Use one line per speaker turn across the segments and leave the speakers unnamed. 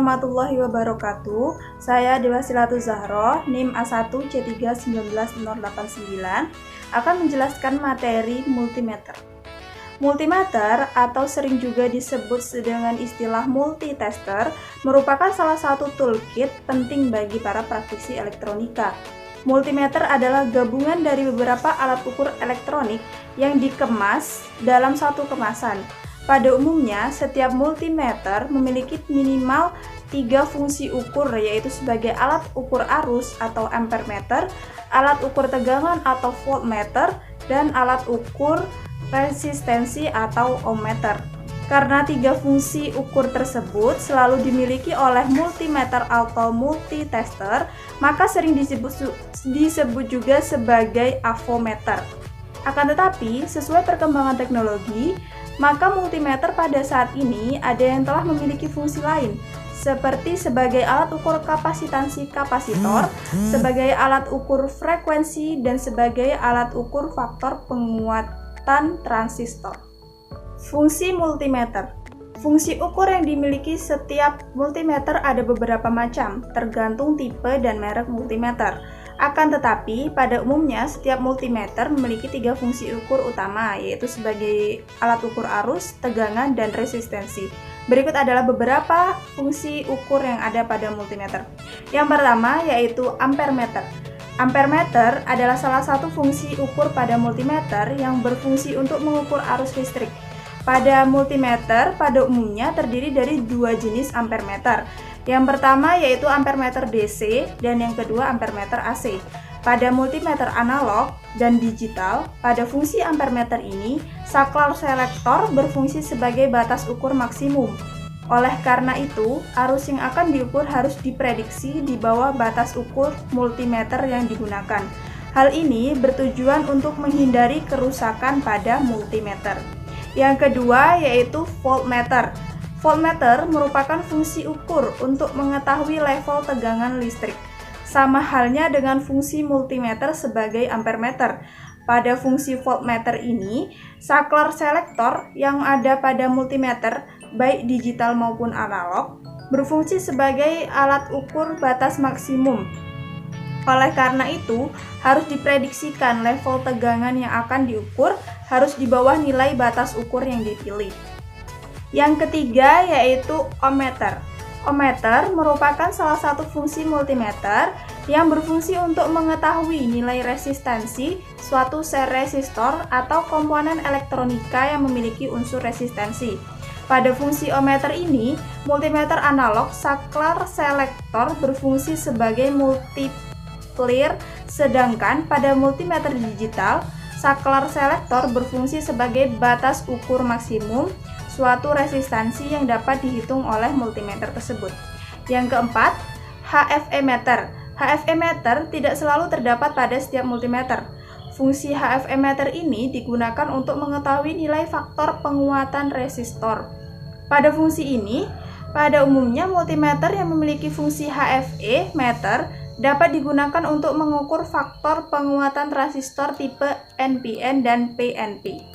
warahmatullahi wabarakatuh. Saya Dewa Silatu Zahro, NIM A1C3190089, akan menjelaskan materi multimeter. Multimeter atau sering juga disebut dengan istilah multitester merupakan salah satu toolkit penting bagi para praktisi elektronika. Multimeter adalah gabungan dari beberapa alat ukur elektronik yang dikemas dalam satu kemasan. Pada umumnya, setiap multimeter memiliki minimal 3 fungsi ukur, yaitu sebagai alat ukur arus atau ampermeter, alat ukur tegangan atau voltmeter, dan alat ukur resistensi atau ohmmeter. Karena 3 fungsi ukur tersebut selalu dimiliki oleh multimeter atau multitester, maka sering disebut juga sebagai avometer. Akan tetapi, sesuai perkembangan teknologi, maka multimeter pada saat ini ada yang telah memiliki fungsi lain, seperti sebagai alat ukur kapasitansi kapasitor, sebagai alat ukur frekuensi, dan sebagai alat ukur faktor penguatan transistor. Fungsi multimeter. Fungsi ukur yang dimiliki setiap multimeter ada beberapa macam, tergantung tipe dan merek multimeter. Akan tetapi, pada umumnya setiap multimeter memiliki 3 fungsi ukur utama, yaitu sebagai alat ukur arus, tegangan, dan resistensi. Berikut adalah beberapa fungsi ukur yang ada pada multimeter. Yang pertama yaitu ampermeter. Ampermeter adalah salah satu fungsi ukur pada multimeter yang berfungsi untuk mengukur arus listrik. Pada multimeter pada umumnya terdiri dari 2 jenis ampermeter. Yang pertama yaitu ampermeter DC dan yang kedua ampermeter AC. Pada multimeter analog dan digital, pada fungsi ampermeter ini, saklar selektor berfungsi sebagai batas ukur maksimum. Oleh karena itu, arus yang akan diukur harus diprediksi di bawah batas ukur multimeter yang digunakan. Hal ini bertujuan untuk menghindari kerusakan pada multimeter. Yang kedua yaitu voltmeter. Voltmeter merupakan fungsi ukur untuk mengetahui level tegangan listrik. Sama halnya dengan fungsi multimeter sebagai ampermeter. Pada fungsi voltmeter ini, saklar selektor yang ada pada multimeter, baik digital maupun analog, berfungsi sebagai alat ukur batas maksimum. Oleh karena itu, harus diprediksikan level tegangan yang akan diukur harus di bawah nilai batas ukur yang dipilih. Yang ketiga yaitu ohmmeter. Ohmmeter merupakan salah satu fungsi multimeter yang berfungsi untuk mengetahui nilai resistansi suatu sel resistor atau komponen elektronika yang memiliki unsur resistansi. Pada fungsi ohmmeter ini, multimeter analog saklar selektor berfungsi sebagai multiplier, sedangkan pada multimeter digital, saklar selektor berfungsi sebagai batas ukur maksimum suatu resistansi yang dapat dihitung oleh multimeter tersebut. Yang keempat, HFE meter. HFE meter tidak selalu terdapat pada setiap multimeter. Fungsi HFE meter ini digunakan untuk mengetahui nilai faktor penguatan resistor. Pada fungsi ini, pada umumnya multimeter yang memiliki fungsi HFE meter dapat digunakan untuk mengukur faktor penguatan transistor tipe NPN dan PNP.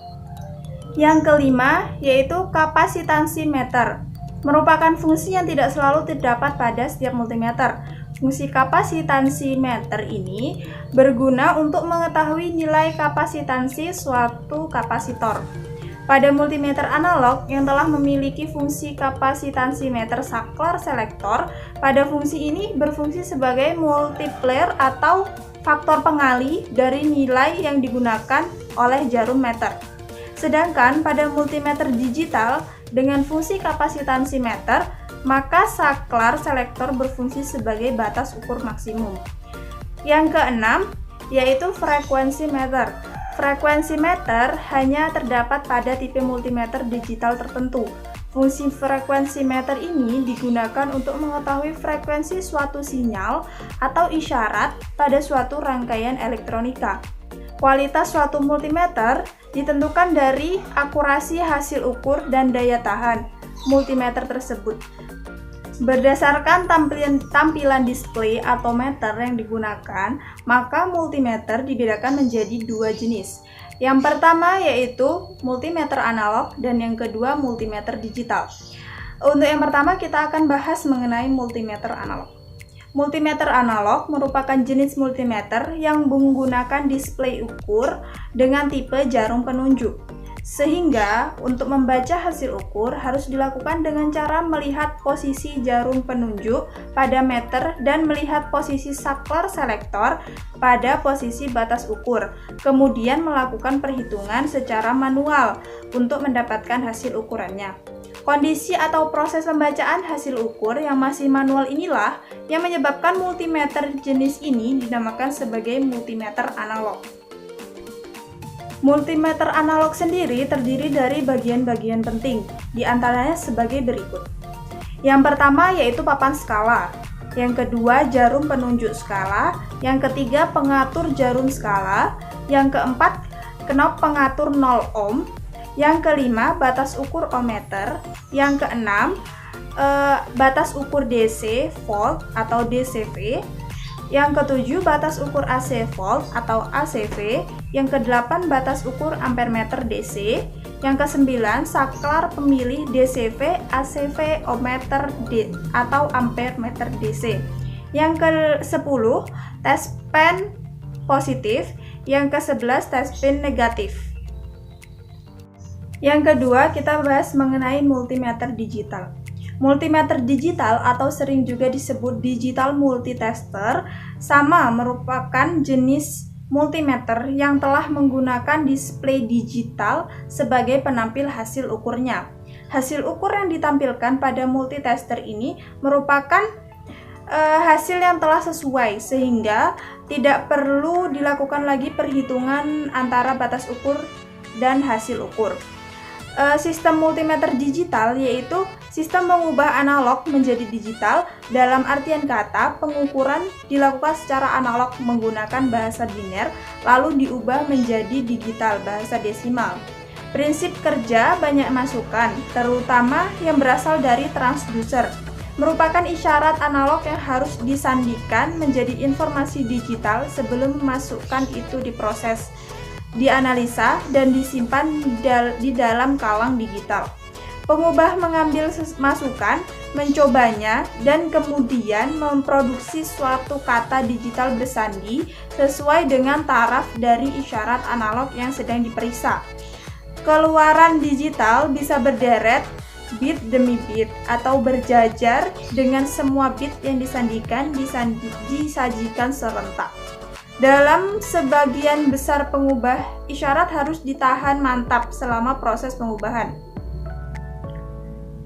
Yang kelima yaitu kapasitansi meter. Merupakan fungsi yang tidak selalu terdapat pada setiap multimeter. Fungsi kapasitansi meter ini berguna untuk mengetahui nilai kapasitansi suatu kapasitor. Pada multimeter analog yang telah memiliki fungsi kapasitansi meter saklar selektor, pada fungsi ini berfungsi sebagai multiplier atau faktor pengali dari nilai yang digunakan oleh jarum meter. Sedangkan pada multimeter digital dengan fungsi kapasitansi meter, maka saklar selektor berfungsi sebagai batas ukur maksimum. Yang keenam yaitu frekuensi meter. Frekuensi meter hanya terdapat pada tipe multimeter digital tertentu. Fungsi frekuensi meter ini digunakan untuk mengetahui frekuensi suatu sinyal atau isyarat pada suatu rangkaian elektronika. Kualitas suatu multimeter ditentukan dari akurasi hasil ukur dan daya tahan multimeter tersebut. Berdasarkan tampilan display atau meter yang digunakan, maka multimeter dibedakan menjadi 2 jenis. Yang pertama yaitu multimeter analog dan yang kedua multimeter digital. Untuk yang pertama kita akan bahas mengenai multimeter analog. Multimeter analog merupakan jenis multimeter yang menggunakan display ukur dengan tipe jarum penunjuk. Sehingga untuk membaca hasil ukur harus dilakukan dengan cara melihat posisi jarum penunjuk pada meter dan melihat posisi saklar selektor pada posisi batas ukur. Kemudian melakukan perhitungan secara manual untuk mendapatkan hasil ukurannya. Kondisi atau proses pembacaan hasil ukur yang masih manual inilah yang menyebabkan multimeter jenis ini dinamakan sebagai multimeter analog. Multimeter analog sendiri terdiri dari bagian-bagian penting, di antaranya sebagai berikut. Yang pertama yaitu papan skala, yang kedua jarum penunjuk skala, yang ketiga pengatur jarum skala, yang keempat knop pengatur 0 ohm, yang kelima batas ukur ohmmeter, yang keenam batas ukur DC volt atau DCV, yang ketujuh batas ukur AC volt atau ACV, yang kedelapan batas ukur ampermeter DC, yang kesembilan saklar pemilih DCV, ACV, ohmmeter atau ampermeter DC, yang ke-10 tes pen positif, yang ke-11 tes pen negatif. Yang kedua kita bahas mengenai multimeter digital. Multimeter digital atau sering juga disebut digital multitester sama merupakan jenis multimeter yang telah menggunakan display digital sebagai penampil hasil ukurnya. Hasil ukur yang ditampilkan pada multitester ini merupakan hasil yang telah sesuai sehingga tidak perlu dilakukan lagi perhitungan antara batas ukur dan hasil ukur. Sistem multimeter digital yaitu sistem mengubah analog menjadi digital. Dalam artian kata, pengukuran dilakukan secara analog menggunakan bahasa biner lalu diubah menjadi digital bahasa desimal. Prinsip kerja banyak masukan, terutama yang berasal dari transducer, merupakan isyarat analog yang harus disandikan menjadi informasi digital sebelum memasukkan itu diproses, dianalisa, dan disimpan di dalam kalang digital. Pengubah mengambil masukan, mencobanya, dan kemudian memproduksi suatu kata digital bersandi sesuai dengan taraf dari isyarat analog yang sedang diperiksa. Keluaran digital bisa berderet, bit demi bit, atau berjajar dengan semua bit yang disajikan serentak. Dalam sebagian besar pengubah, isyarat harus ditahan mantap selama proses pengubahan.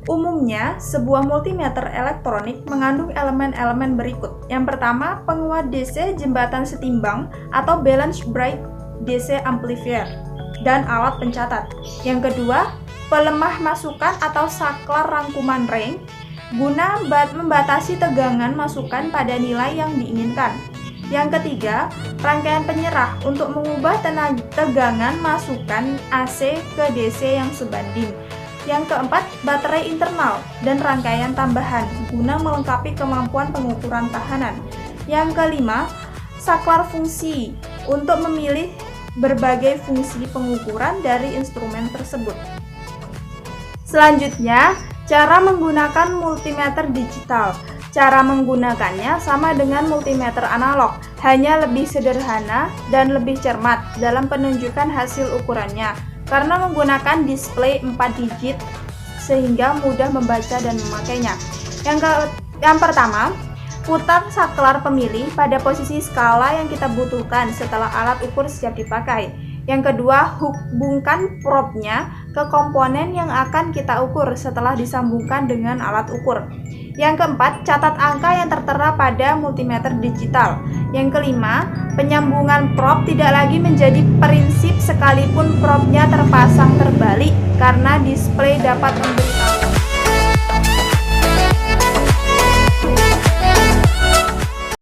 Umumnya, sebuah multimeter elektronik mengandung elemen-elemen berikut. Yang pertama, penguat DC jembatan setimbang atau balance bright DC amplifier dan alat pencatat. Yang kedua, pelemah masukan atau saklar rangkuman ring guna membatasi tegangan masukan pada nilai yang diinginkan. Yang ketiga, rangkaian penyerah untuk mengubah tegangan masukan AC ke DC yang sebanding. Yang keempat, baterai internal dan rangkaian tambahan guna melengkapi kemampuan pengukuran tahanan. Yang kelima, saklar fungsi untuk memilih berbagai fungsi pengukuran dari instrumen tersebut. Selanjutnya, cara menggunakan multimeter digital. Cara menggunakannya sama dengan multimeter analog, hanya lebih sederhana dan lebih cermat dalam penunjukan hasil ukurannya karena menggunakan display 4 digit sehingga mudah membaca dan memakainya. Yang pertama, putar saklar pemilih pada posisi skala yang kita butuhkan setelah alat ukur siap dipakai. Yang kedua, hubungkan probe-nya ke komponen yang akan kita ukur setelah disambungkan dengan alat ukur. Yang keempat, catat angka yang tertera pada multimeter digital. Yang kelima, penyambungan probe tidak lagi menjadi prinsip sekalipun probe-nya terpasang terbalik karena display dapat memberitahu